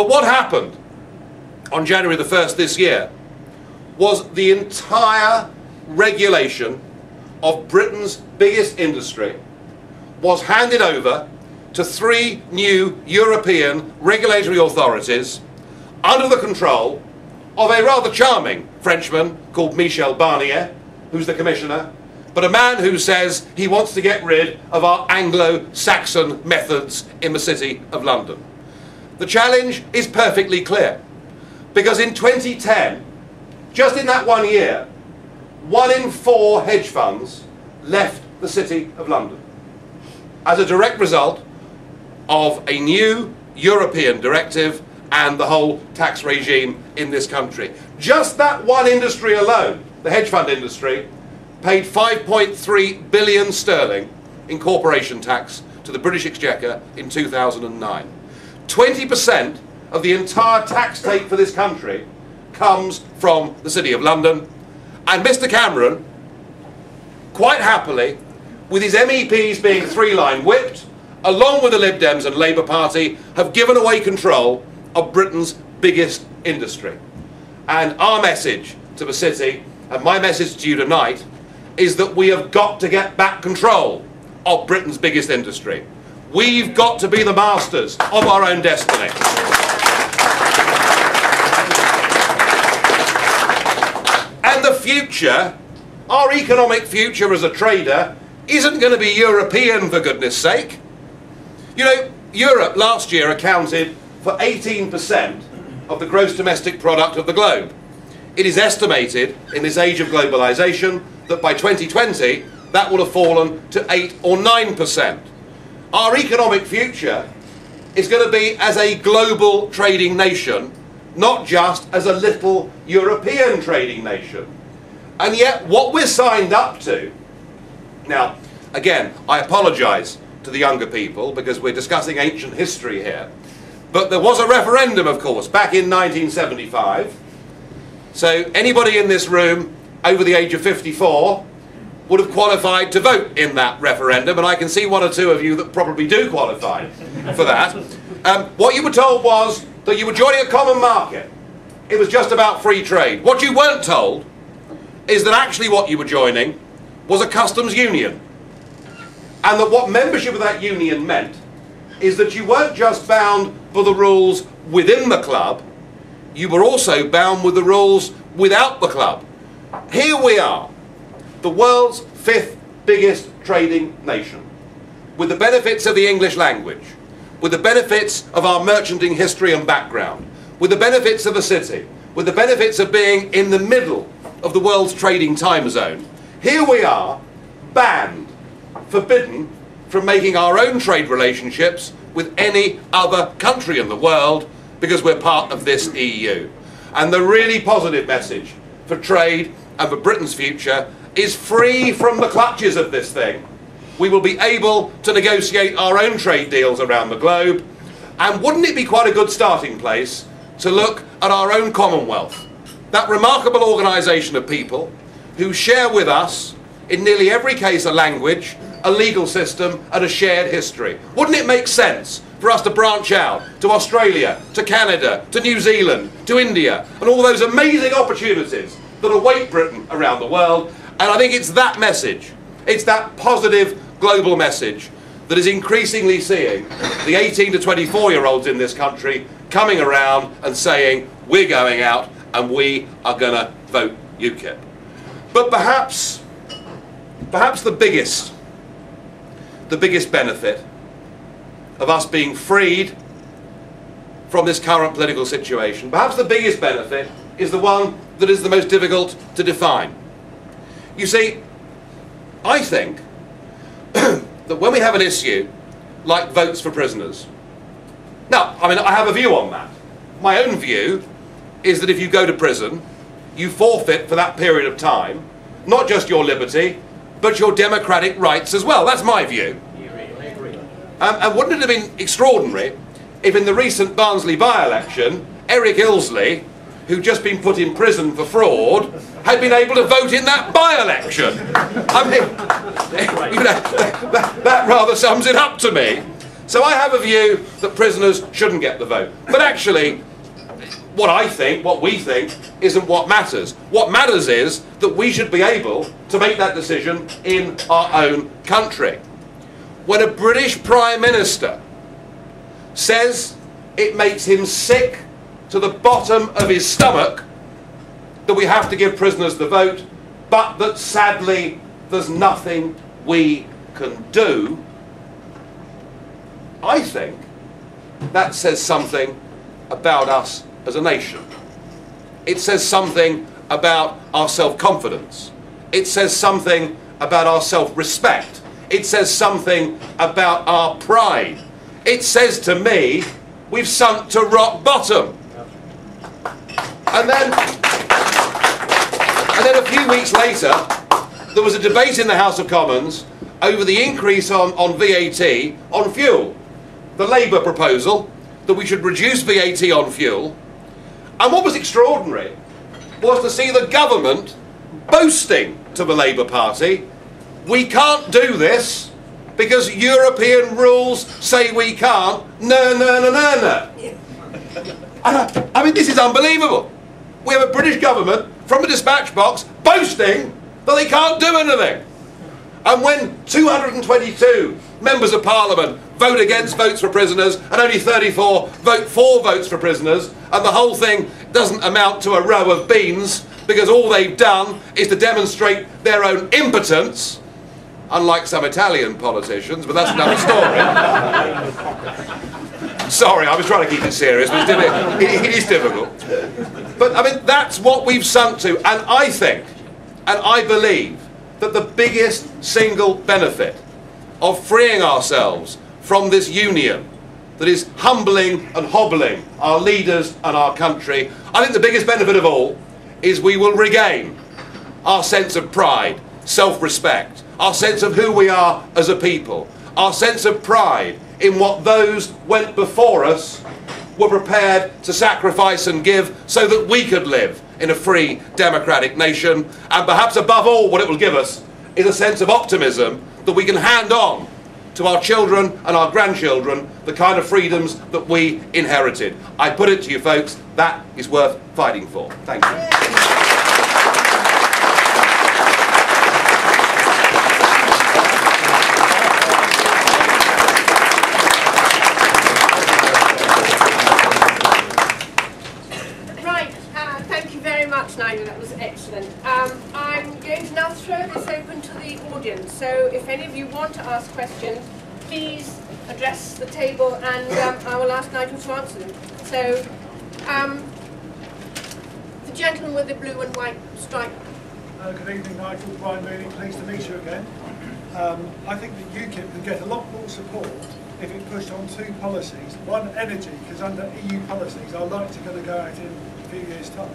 But what happened on January the 1st this year was the entire regulation of Britain's biggest industry was handed over to 3 new European regulatory authorities under the control of a rather charming Frenchman called Michel Barnier, who's the commissioner, but a man who says he wants to get rid of our Anglo-Saxon methods in the City of London. The challenge is perfectly clear, because in 2010, just in that 1 year, 1 in 4 hedge funds left the City of London as a direct result of a new European directive and the whole tax regime in this country. Just that one industry alone, the hedge fund industry, paid 5.3 billion sterling in corporation tax to the British Exchequer in 2009. 20% of the entire tax take for this country comes from the City of London, and Mr. Cameron, quite happily, with his MEPs being 3-line whipped, along with the Lib Dems and Labour Party, have given away control of Britain's biggest industry. And our message to the City, and my message to you tonight, is that we have got to get back control of Britain's biggest industry. We've got to be the masters of our own destiny. And the future, our economic future as a trader, isn't going to be European, for goodness sake. You know, Europe last year accounted for 18% of the gross domestic product of the globe. It is estimated in this age of globalisation that by 2020 that will have fallen to 8 or 9%. Our economic future is going to be as a global trading nation, not just as a little European trading nation. And yet what we're signed up to, now again I apologise to the younger people because we're discussing ancient history here, but there was a referendum, of course, back in 1975. So anybody in this room over the age of 54 would have qualified to vote in that referendum, and I can see 1 or 2 of you that probably do qualify for that. What you were told was that you were joining a common market. It was just about free trade. What you weren't told is that actually what you were joining was a customs union, and that what membership of that union meant is that you weren't just bound by the rules within the club, you were also bound with the rules without the club. Here we are, the world's 5th biggest trading nation, with the benefits of the English language, with the benefits of our merchanting history and background, with the benefits of a city, with the benefits of being in the middle of the world's trading time zone. Here we are, banned, forbidden from making our own trade relationships with any other country in the world because we're part of this EU. And the really positive message for trade and for Britain's future is free from the clutches of this thing. We will be able to negotiate our own trade deals around the globe, and wouldn't it be quite a good starting place to look at our own Commonwealth, that remarkable organisation of people who share with us, in nearly every case, a language, a legal system and a shared history. Wouldn't it make sense for us to branch out to Australia, to Canada, to New Zealand, to India, and all those amazing opportunities that await Britain around the world? And I think it's that message, it's that positive global message that is increasingly seeing the 18 to 24-year-olds in this country coming around and saying, we're going out and we are going to vote UKIP. But perhaps the biggest benefit of us being freed from this current political situation, perhaps the biggest benefit is the one that is the most difficult to define. You see, I think that when we have an issue like votes for prisoners, now, I mean, I have a view on that. My own view is that if you go to prison, you forfeit for that period of time, not just your liberty, but your democratic rights as well. That's my view. And wouldn't it have been extraordinary if in the recent Barnsley by-election, Eric Ilsley, who'd just been put in prison for fraud, had been able to vote in that by-election? I mean, you know, that rather sums it up to me. So I have a view that prisoners shouldn't get the vote. But actually, what we think, isn't what matters. What matters is that we should be able to make that decision in our own country. When a British Prime Minister says it makes him sick to the bottom of his stomach that we have to give prisoners the vote, but that sadly there's nothing we can do, I think that says something about us as a nation. It says something about our self-confidence. It says something about our self-respect. It says something about our pride. It says to me, we've sunk to rock bottom. And then a few weeks later, there was a debate in the House of Commons over the increase on VAT on fuel. The Labour proposal that we should reduce VAT on fuel. And what was extraordinary was to see the government boasting to the Labour Party, we can't do this because European rules say we can't. No, no, no, no, no. I mean, this is unbelievable. We have a British government from a dispatch box boasting that they can't do anything. And when 222 members of Parliament vote against votes for prisoners and only 34 vote for votes for prisoners, and the whole thing doesn't amount to a row of beans because all they've done is to demonstrate their own impotence, unlike some Italian politicians, but that's another story. Sorry, I was trying to keep it serious, but it is difficult. But I mean, that's what we've sunk to, and I think, and I believe, that the biggest single benefit of freeing ourselves from this union that is humbling and hobbling our leaders and our country, I think the biggest benefit of all is we will regain our sense of pride, self-respect, our sense of who we are as a people, our sense of pride in what those went before us were prepared to sacrifice and give so that we could live in a free, democratic nation. And perhaps above all, what it will give us is a sense of optimism that we can hand on to our children and our grandchildren the kind of freedoms that we inherited. I put it to you folks, that is worth fighting for. Thank you. Nigel, that was excellent. I'm going to now throw this open to the audience, so if any of you want to ask questions, please address the table and I will ask Nigel to answer them. So, the gentleman with the blue and white stripe. Good evening, Nigel. Brian Mooney, pleased to meet you again. I think that UKIP could get a lot more support if it pushed on two policies. One, energy, because under EU policies our lights are going to go out in a few years' time.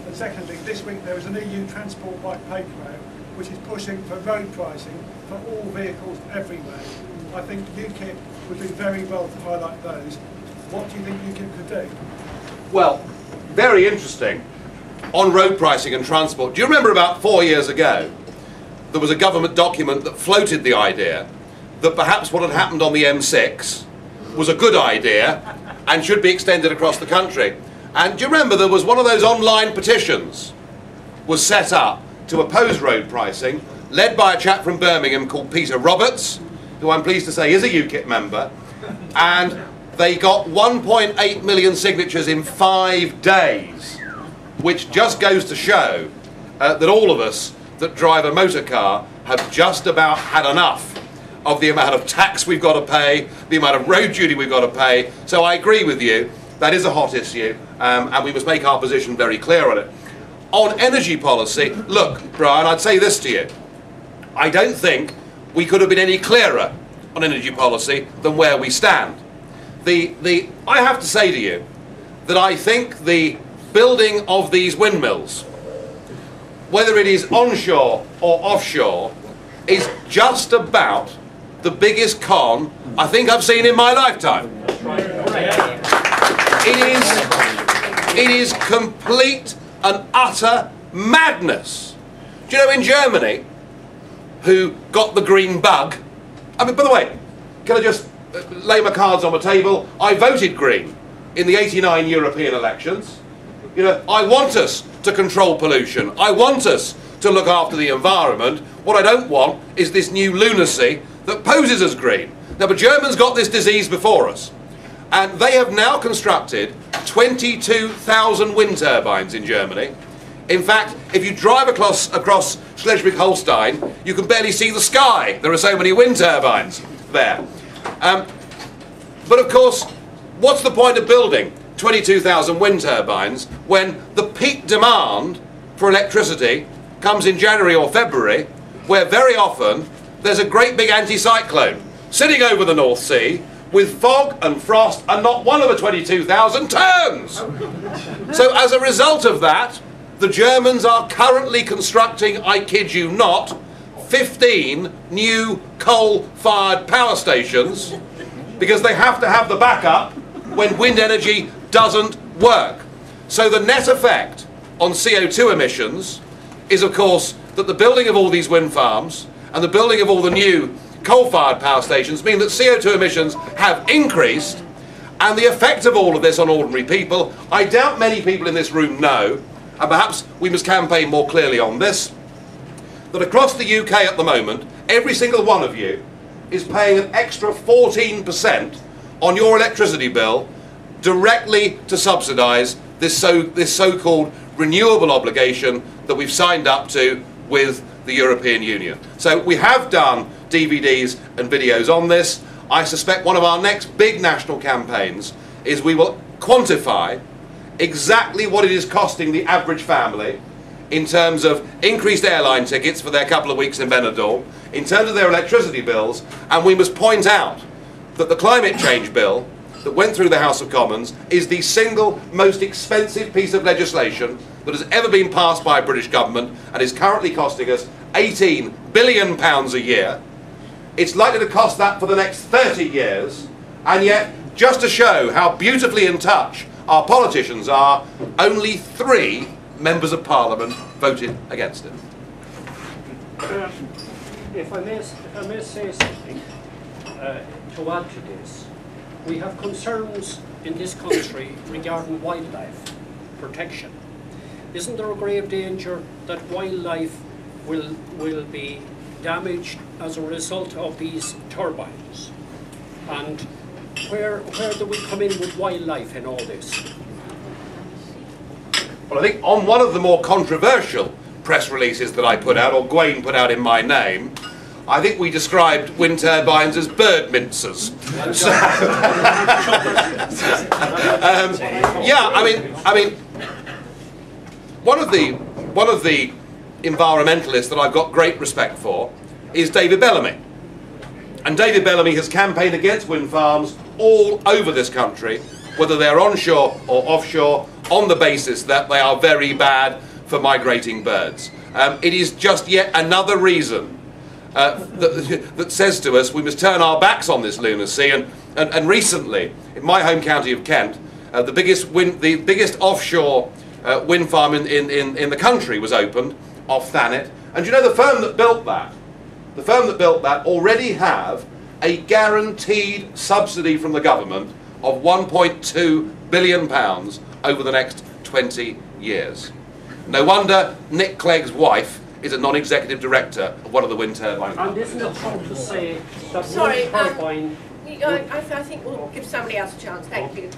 And secondly, this week there was an EU transport white paper out which is pushing for road pricing for all vehicles everywhere. I think UKIP would do very well to highlight those. What do you think UKIP could do? Well, very interesting on road pricing and transport. Do you remember about 4 years ago there was a government document that floated the idea that perhaps what had happened on the M6 was a good idea and should be extended across the country? And do you remember there was one of those online petitions was set up to oppose road pricing, led by a chap from Birmingham called Peter Roberts, who I'm pleased to say is a UKIP member, and they got 1.8 million signatures in 5 days, which just goes to show that all of us that drive a motor car have just about had enough of the amount of tax we've got to pay, the amount of road duty we've got to pay. So I agree with you. That is a hot issue, and we must make our position very clear on it. On energy policy, look, Brian, I'd say this to you. I don't think we could have been any clearer on energy policy than where we stand. I have to say to you that I think the building of these windmills, whether it is onshore or offshore, is just about the biggest con I think I've seen in my lifetime. It is complete and utter madness. Do you know, in Germany, who got the green bug, I mean, by the way, can I just lay my cards on the table. I voted Green in the '89 European elections. You know, I want us to control pollution. I want us to look after the environment. What I don't want is this new lunacy that poses as green. Now, the Germans got this disease before us, and they have now constructed 22,000 wind turbines in Germany. In fact, if you drive across Schleswig-Holstein, you can barely see the sky. There are so many wind turbines there. But of course, what's the point of building 22,000 wind turbines when the peak demand for electricity comes in January or February, where very often there's a great big anticyclone sitting over the North Sea with fog and frost, and not one of the 22,000 turns. So as a result of that, the Germans are currently constructing, I kid you not, 15 new coal-fired power stations because they have to have the backup when wind energy doesn't work. So the net effect on CO2 emissions is, of course, that the building of all these wind farms and the building of all the new coal-fired power stations mean that CO2 emissions have increased, and the effect of all of this on ordinary people, I doubt many people in this room know, and perhaps we must campaign more clearly on this, that across the UK at the moment, every single one of you is paying an extra 14% on your electricity bill directly to subsidise this so-called renewable obligation that we've signed up to with the European Union. So we have done DVDs and videos on this. I suspect one of our next big national campaigns is we will quantify exactly what it is costing the average family in terms of increased airline tickets for their couple of weeks in Benidorm, in terms of their electricity bills, and we must point out that the climate change bill that went through the House of Commons is the single most expensive piece of legislation that has ever been passed by a British government and is currently costing us £18 billion a year. It's likely to cost that for the next 30 years, and yet, just to show how beautifully in touch our politicians are, only 3 members of Parliament voted against it. If I may say something to add to this, we have concerns in this country regarding wildlife protection. Isn't there a grave danger that wildlife will be damaged as a result of these turbines? And where do we come in with wildlife in all this? Well, I think on one of the more controversial press releases that I put out, or Gwaine put out in my name, I think we described wind turbines as bird mincers. So, yeah, I mean, one of the environmentalists that I've got great respect for is David Bellamy. And David Bellamy has campaigned against wind farms all over this country, whether they're onshore or offshore, on the basis that they are very bad for migrating birds. It is just yet another reason that says to us we must turn our backs on this lunacy. And recently, in my home county of Kent, the biggest offshore wind farm in the country was opened off Thanet. And you know, the firm that built that already have a guaranteed subsidy from the government of £1.2 billion over the next 20 years. No wonder Nick Clegg's wife is a non-executive director of one of the wind turbine companies. And isn't it true to say that Sorry, wind turbine... I think we'll give somebody else a chance. Thank you.